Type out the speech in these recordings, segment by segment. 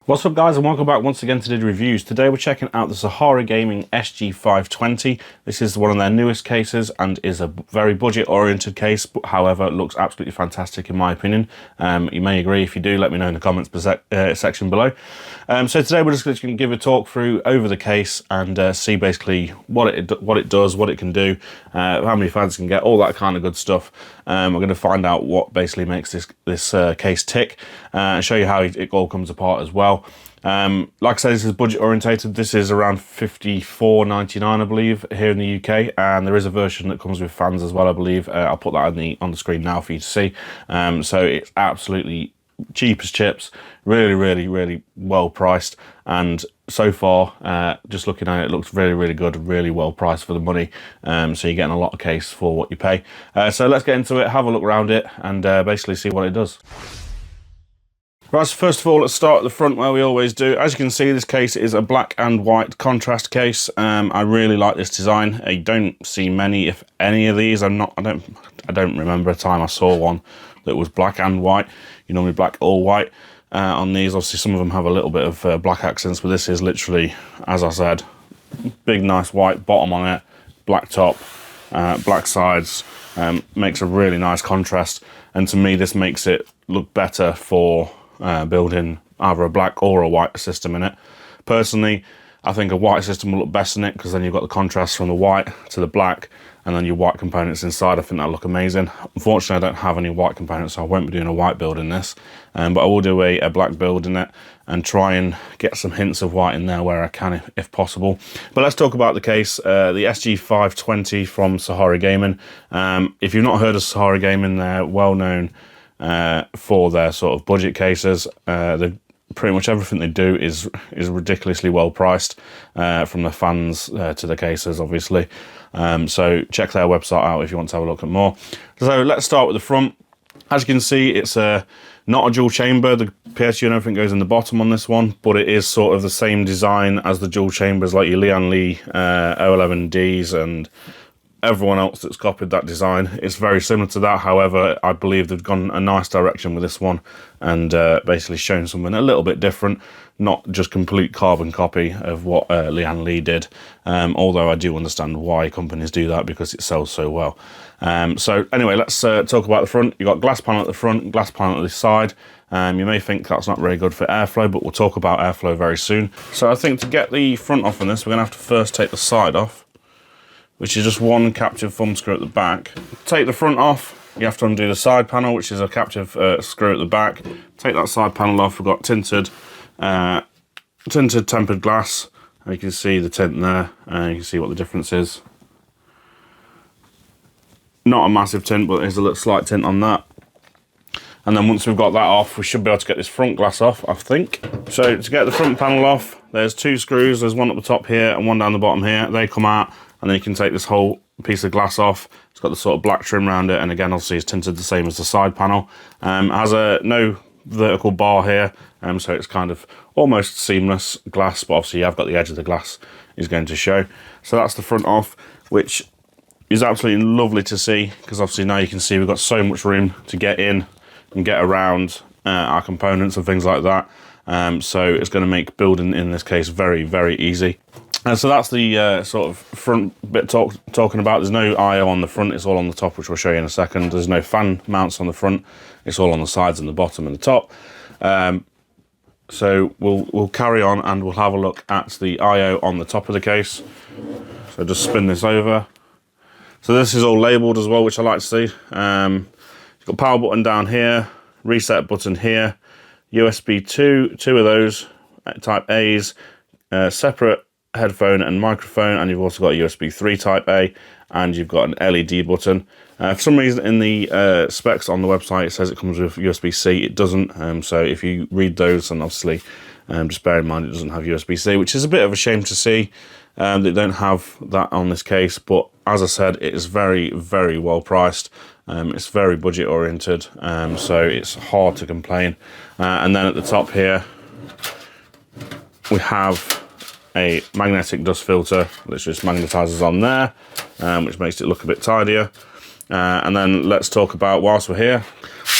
What's up guys, and welcome back once again to the reviews. Today we're checking out the Sahara Gaming SG520. This is one of their newest cases and is a very budget oriented case, but however it looks absolutely fantastic in my opinion. You may agree. If you do, let me know in the comments section below. So today we're just going to give a talk through over the case and see basically what it does, what it can do, how many fans can get, all that kind of good stuff. We're going to find out what basically makes this case tick and show you how it all comes apart as well. Like I said, this is budget orientated. This is around $54.99 I believe here in the UK, and there is a version that comes with fans as well I believe. I'll put that on the screen now for you to see. So it's absolutely cheap as chips, really well priced, and so far just looking at it, it looks really good, really well priced for the money. So you're getting a lot of case for what you pay. So let's get into it, have a look around it, and basically see what it does. Right, so first of all, let's start at the front where we always do. As you can see, this case is a black and white contrast case. I really like this design. I don't see many, if any, of these. I don't remember a time I saw one that was black and white. You normally black or white on these. Obviously, some of them have a little bit of black accents, but this is literally, as I said, big nice white bottom on it, black top, black sides. Makes a really nice contrast, and to me, this makes it look better for building either a black or a white system in it. Personally, I think a white system will look best in it because then you've got the contrast from the white to the black and then your white components inside. I think that'll look amazing. Unfortunately, I don't have any white components, so I won't be doing a white build in this, but I will do a black build in it and try and get some hints of white in there where I can if possible. But let's talk about the case, the SG520 from Sahara Gaming. If you've not heard of Sahara Gaming, they're well known for their sort of budget cases. Pretty much everything they do is ridiculously well priced, from the fans to the cases, obviously. So check their website out if you want to have a look at more. So let's start with the front. As you can see, it's not a dual chamber. The PSU and everything goes in the bottom on this one, but it is sort of the same design as the dual chambers like your Lian Li O11Ds and everyone else that's copied that design. It's very similar to that. However, I believe they've gone a nice direction with this one and basically shown something a little bit different, not just complete carbon copy of what Lian Li did. Although I do understand why companies do that because it sells so well. So anyway, let's talk about the front. You've got glass panel at the front, glass panel at the side. You may think that's not very good for airflow, but we'll talk about airflow very soon. So I think to get the front off on this, we're going to have to first take the side off, which is just one captive thumb screw at the back. Take the front off, you have to undo the side panel, which is a captive screw at the back. Take that side panel off. We've got tinted tempered glass, and you can see the tint there, and you can see what the difference is. Not a massive tint, but there's a little slight tint on that. And then once we've got that off, we should be able to get this front glass off, I think. So to get the front panel off, there's two screws. There's one at the top here and one down the bottom here. They come out, and then you can take this whole piece of glass off. It's got the sort of black trim around it, and again, obviously it's tinted the same as the side panel. Has no vertical bar here, so it's kind of almost seamless glass, but obviously I've got the edge of the glass is going to show. So that's the front off, which is absolutely lovely to see, because obviously now you can see we've got so much room to get in and get around our components and things like that. So it's going to make building in this case very easy. So that's the sort of front bit talking about. There's no I/O on the front, it's all on the top, which we'll show you in a second. There's no fan mounts on the front, it's all on the sides and the bottom and the top. So we'll carry on and we'll have a look at the I/O on the top of the case. So just spin this over. So this is all labelled as well, which I like to see. You've got power button down here, reset button here, USB 2 of those, type A's, separate headphone and microphone, and you've also got a USB 3 type A, and you've got an LED button. For some reason in the specs on the website it says it comes with USB-C. It doesn't, so if you read those, and obviously just bear in mind it doesn't have USB-C, which is a bit of a shame to see. They don't have that on this case, but as I said, it is very well priced. It's very budget oriented, so it's hard to complain. And then at the top here we have a magnetic dust filter which just magnetizes on there, which makes it look a bit tidier. And then let's talk about, whilst we're here,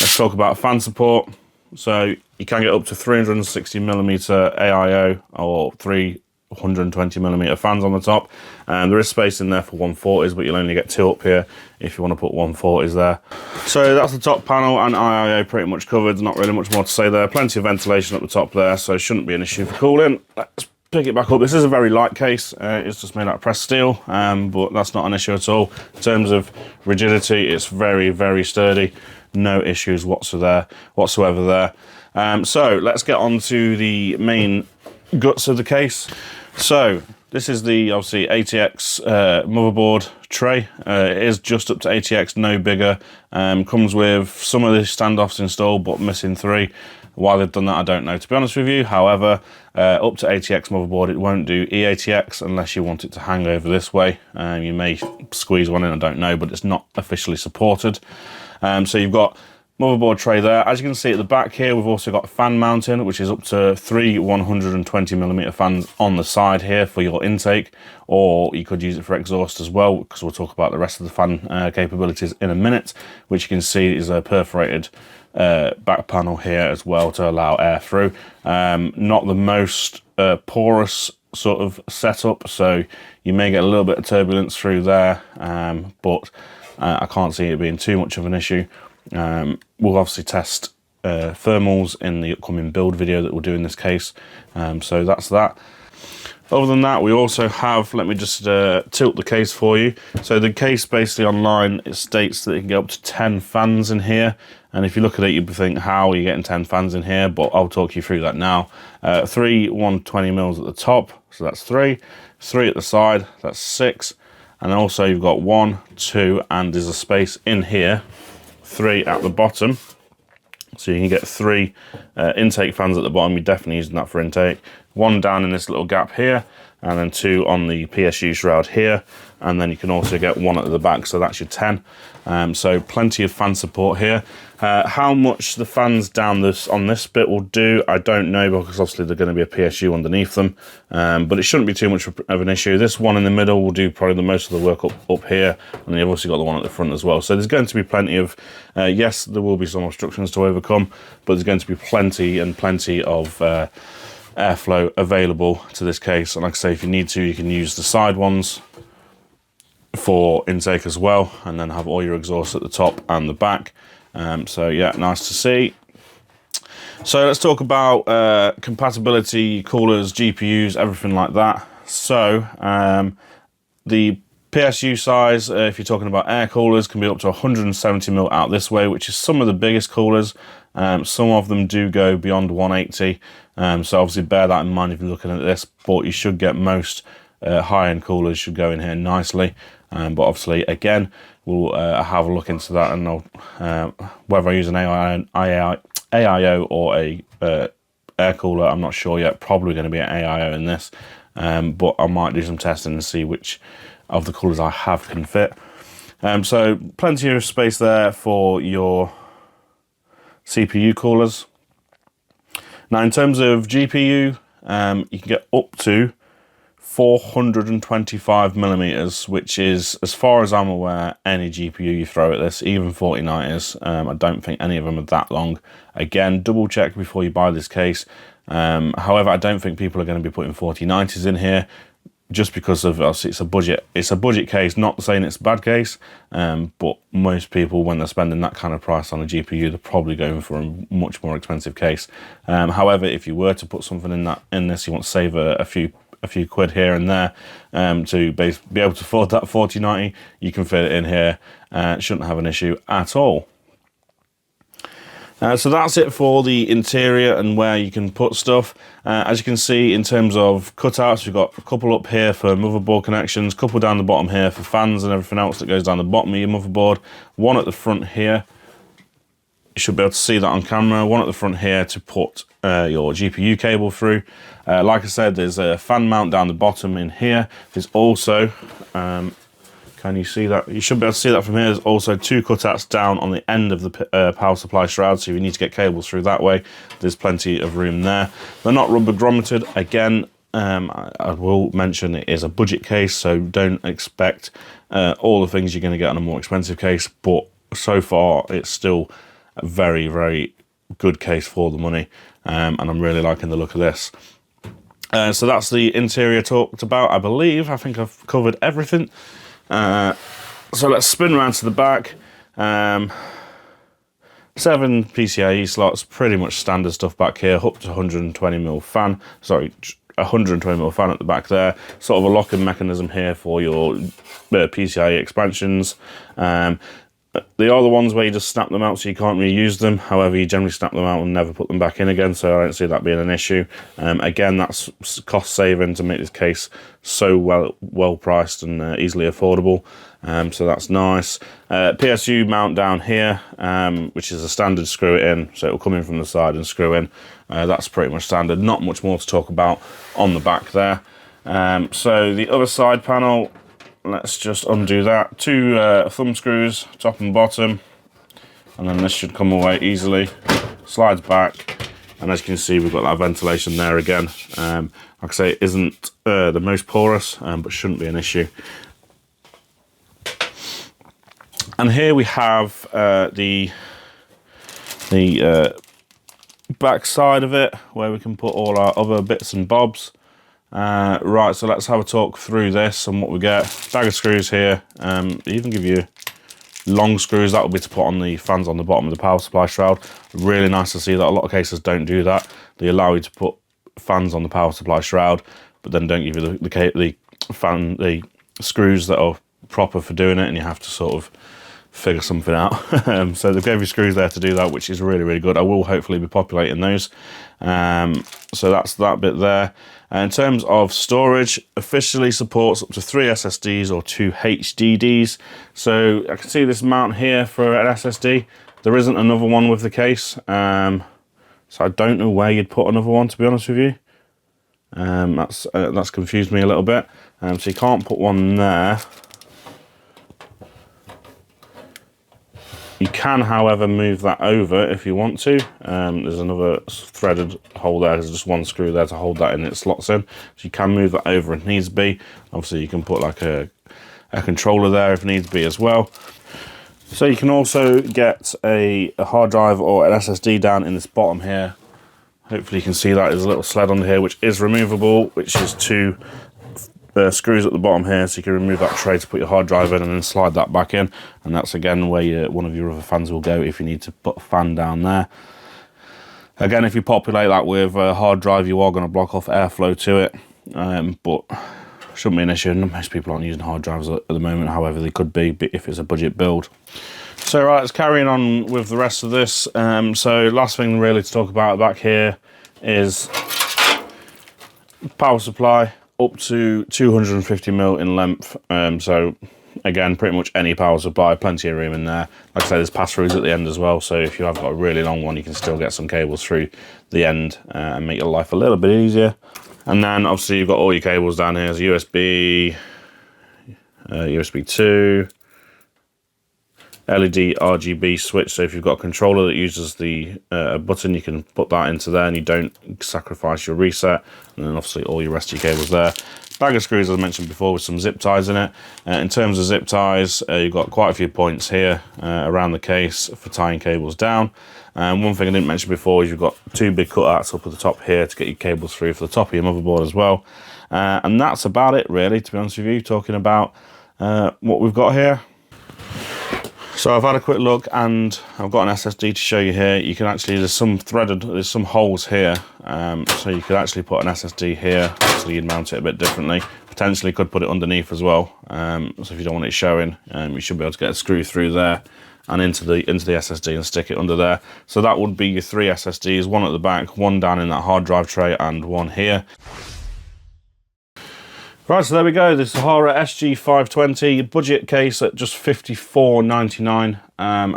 let's talk about fan support. So you can get up to 360mm AIO or 320mm fans on the top. And there is space in there for 140s, but you'll only get 2 up here if you want to put 140s there. So that's the top panel, and IIO pretty much covered. There's not really much more to say there. Plenty of ventilation up the top there, so it shouldn't be an issue for cooling. Let's pick it back up. This is a very light case. It's just made out of pressed steel, but that's not an issue at all. In terms of rigidity, it's very, very sturdy. No issues whatsoever there. So let's get on to the main guts of the case. So this is the obviously ATX motherboard tray. It is just up to ATX, no bigger. Comes with some of the standoffs installed, but missing 3. Why they've done that, I don't know, to be honest with you. However, up to ATX motherboard, it won't do eATX unless you want it to hang over this way. You may squeeze one in, I don't know, but it's not officially supported. So you've got motherboard tray there. As you can see at the back here, we've also got fan mounting, which is up to 3 120mm fans on the side here for your intake, or you could use it for exhaust as well, because we'll talk about the rest of the fan capabilities in a minute, which you can see is a perforated back panel here as well to allow air through. Not the most porous sort of setup, so you may get a little bit of turbulence through there, but I can't see it being too much of an issue. We'll obviously test thermals in the upcoming build video that we'll do in this case, so that's that. Other than that, we also have, let me just tilt the case for you. So the case basically online, it states that you can get up to 10 fans in here. And if you look at it, you'd think, how are you getting 10 fans in here? But I'll talk you through that now. 3 120mm at the top, so that's 3. 3 at the side, that's 6. And also you've got 1, 2, and there's a space in here, 3 at the bottom. So you can get 3 intake fans at the bottom. You're definitely using that for intake. 1 down in this little gap here, and then 2 on the PSU shroud here. And then you can also get 1 at the back, so that's your 10. So plenty of fan support here. How much the fans down on this bit will do, I don't know, because obviously they're going to be a PSU underneath them. But it shouldn't be too much of an issue. This one in the middle will do probably the most of the work up here, and you've also got the one at the front as well. So there's going to be plenty of, yes, there will be some obstructions to overcome, but there's going to be plenty of airflow available to this case. And like I say, if you need to, you can use the side ones for intake as well, and then have all your exhaust at the top and the back. So yeah, nice to see. So let's talk about compatibility, coolers, GPUs, everything like that. So the PSU size, if you're talking about air coolers, can be up to 170mm out this way, which is some of the biggest coolers. Some of them do go beyond 180, so obviously bear that in mind if you're looking at this, but you should get most high-end coolers should go in here nicely. But obviously, again, we'll have a look into that, and whether I use an AIO or a air cooler, I'm not sure yet. Probably going to be an AIO in this, but I might do some testing and see which of the coolers I have can fit. So plenty of space there for your CPU coolers. Now, in terms of GPU, you can get up to 425mm, which is, as far as I'm aware, any GPU you throw at this, even 4090s. I don't think any of them are that long. Again, double check before you buy this case. However, I don't think people are going to be putting 4090s in here, just because of it's a budget case. Not saying it's a bad case, but most people, when they're spending that kind of price on a GPU, they're probably going for a much more expensive case. However, if you were to put something in this, you want to save a few quid here and there to be able to afford that 4090, you can fit it in here. It shouldn't have an issue at all. So that's it for the interior and where you can put stuff. As you can see, in terms of cutouts, we've got a couple up here for motherboard connections, a couple down the bottom here for fans and everything else that goes down the bottom of your motherboard, 1 at the front here. You should be able to see that on camera. 1 at the front here to put your GPU cable through. Like I said, there's a fan mount down the bottom in here. There's also, can you see that? You should be able to see that from here. There's also 2 cutouts down on the end of the power supply shroud, so if you need to get cables through that way, there's plenty of room there. They're not rubber grommeted. Again, I will mention it is a budget case, so don't expect all the things you're going to get on a more expensive case, but so far it's still very, very good case for the money, and I'm really liking the look of this. So that's the interior talked about, I believe. I think I've covered everything. So let's spin around to the back. 7 PCIe slots, pretty much standard stuff back here, up to 120mm fan. Sorry, 120mm fan at the back there. Sort of a locking mechanism here for your PCIe expansions. They are the ones where you just snap them out so you can't reuse them. However, you generally snap them out and never put them back in again, so I don't see that being an issue. Again, that's cost saving to make this case so well priced and easily affordable. So that's nice. PSU mount down here, which is a standard screw it in, so it'll come in from the side and screw in. That's pretty much standard. Not much more to talk about on the back there. So the other side panel, let's just undo that. 2 thumb screws, top and bottom, and then this should come away easily. Slides back, and as you can see, we've got that ventilation there again. Like I say, it isn't the most porous, but shouldn't be an issue. And here we have the back side of it, where we can put all our other bits and bobs. Right, so let's have a talk through this and what we get. Bag of screws here. They even give you long screws. That will be to put on the fans on the bottom of the power supply shroud. Really nice to see that. A lot of cases don't do that. They allow you to put fans on the power supply shroud, but then don't give you the screws that are proper for doing it, and you have to sort of figure something out. So they gave you screws there to do that, which is really, really good. I will hopefully be populating those. So that's that bit there. In terms of storage, officially supports up to 3 SSDs or 2 HDDs. So I can see this mount here for an SSD. There isn't another one with the case. So I don't know where you'd put another one, to be honest with you. That's confused me a little bit. So you can't put one there. You can, however, move that over if you want to. There's another threaded hole there. There's just one screw there to hold that in. It slots in. So you can move that over if needs be. Obviously, you can put like a controller there if needs be as well. So you can also get a hard drive or an SSD down in this bottom here. Hopefully you can see that. There's a little sled under here which is removable, which is 2 screws at the bottom here, so you can remove that tray to put your hard drive in and then slide that back in, and that's again where one of your other fans will go if you need to put a fan down there. Again, if you populate that with a hard drive, you are going to block off airflow to it, but shouldn't be an issue. Most people aren't using hard drives at the moment, however they could be if it's a budget build. So right, let's carry on with the rest of this. So last thing really to talk about back here is power supply. Up to 250mm in length, so again, pretty much any power supply, plenty of room in there. Like I say, there's pass-throughs at the end as well, so if you have got a really long one, you can still get some cables through the end and make your life a little bit easier. And then obviously you've got all your cables down here. There's USB, USB 2, LED RGB switch, so if you've got a controller that uses the button, you can put that into there and you don't sacrifice your reset. And then obviously all your rest of your cables there. Bag of screws, as I mentioned before, with some zip ties in it. In terms of zip ties, you've got quite a few points here around the case for tying cables down. One thing I didn't mention before is you've got 2 big cutouts up at the top here to get your cables through for the top of your motherboard as well. And that's about it really, to be honest with you, talking about what we've got here. So I've had a quick look and I've got an SSD to show you here. You can actually, there's some holes here. So you could actually put an SSD here, so you'd mount it a bit differently. Potentially could put it underneath as well. So if you don't want it showing, you should be able to get a screw through there and into the SSD and stick it under there. So that would be your 3 SSDs, one at the back, one down in that hard drive tray and one here. Right, so there we go, the Sahara SG520 budget case at just $54.99.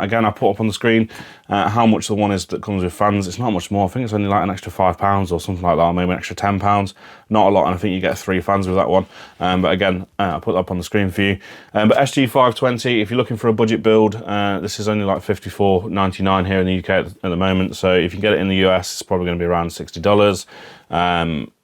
Again, I put up on the screen how much the one is that comes with fans. It's not much more. I think it's only like an extra £5 or something like that, or maybe an extra £10. Not a lot, and I think you get 3 fans with that one. But again, I put that up on the screen for you. But SG520, if you're looking for a budget build, this is only like $54.99 here in the UK at the moment. So if you get it in the US, it's probably going to be around $60.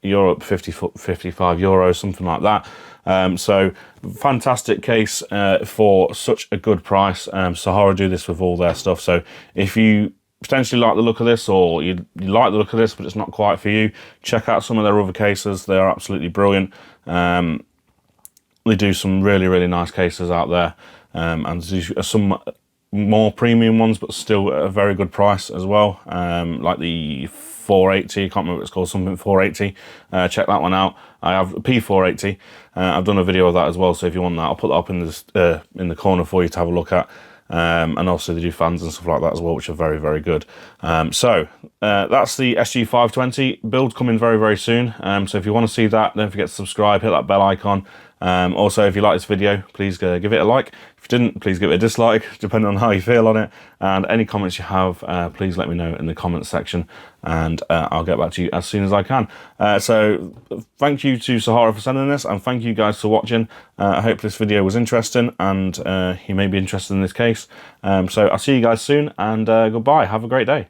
Europe, 55 euros, something like that. So fantastic case for such a good price. Sahara do this with all their stuff. So if you potentially like the look of this, or you like the look of this but it's not quite for you, check out some of their other cases. They are absolutely brilliant. They do some really nice cases out there, and some more premium ones but still at a very good price as well, like the 480, I can't remember what it's called, something 480. Check that one out. I have a P480. I've done a video of that as well, so if you want that, I'll put that up in the corner for you to have a look at. And also they do fans and stuff like that as well, which are very good. So that's the SG520 build coming very soon. So if you want to see that, don't forget to subscribe, hit that bell icon. Also, if you like this video, please give it a like. If you didn't, please give it a dislike, depending on how you feel on it. And any comments you have, please let me know in the comments section, and I'll get back to you as soon as I can. So thank you to Sahara for sending this, and thank you guys for watching. I hope this video was interesting, and you may be interested in this case. So I'll see you guys soon, and goodbye. Have a great day.